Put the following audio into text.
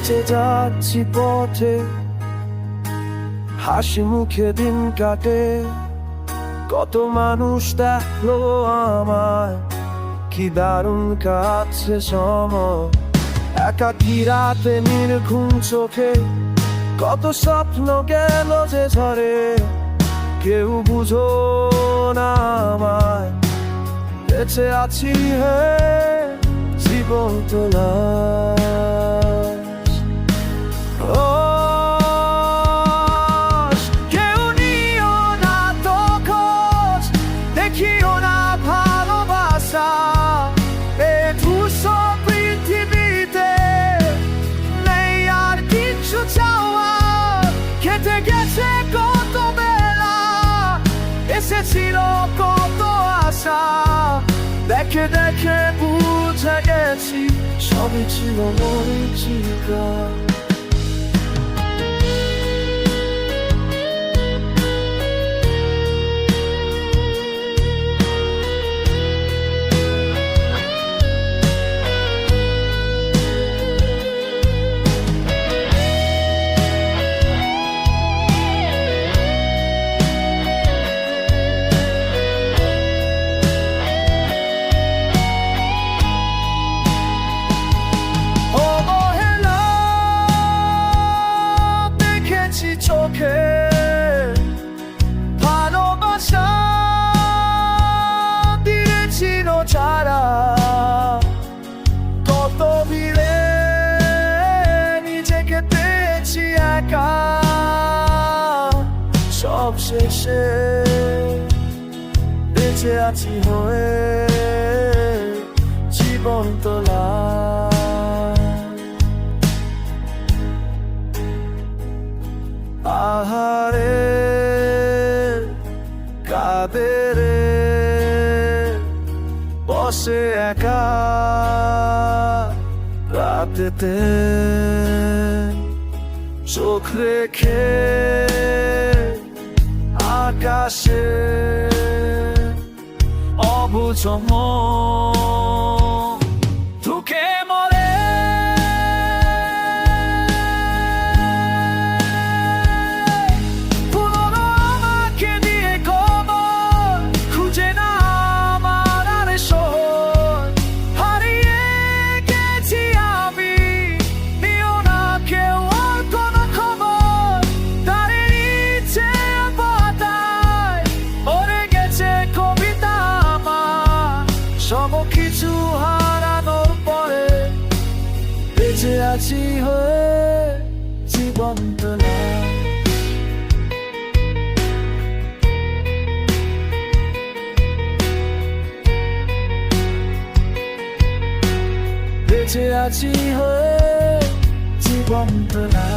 হেঁটে যাচ্ছি পথে, হাসি মুখে দিন কাটে। কত মানুষ দেখলো আমায়, কি দারুণ কাটছে সময়। একাকী রাতে নির্ঘুম চোখে কত স্বপ্ন গেল যে ঝরে। কেউ বুঝো না আমায়, বেঁচে আছি হে জীবন তোলা। কেউ নিও না তো খোঁজ, দেখিও না ভালোবাসা। এ ধূসর পৃথিবীতে নেই আর কিছু চাওয়া। খেতে গেছে কত বেলা, এসেছিল কত আশা। দেখে দেখে বুঝে গেছি সবই ছিল মরীচিকা। চোখে ভালোবাসা দিয়েছিল যারা, কত ভিড়ে নিজেকে পেয়েছি একা। সব শেষে বেঁচে আছি হয়ে জীবন তোলা। আহারে কাঁদে রে বসে একা রাতেতে, চোখ রেখে আকাশে অবুঝ মন ধুকে মরে। সব কিছু হারানোর পরে বেঁচে আছি হয়ে জীবন তোলা। বেঁচে আছি হয়ে জীবন তোলা।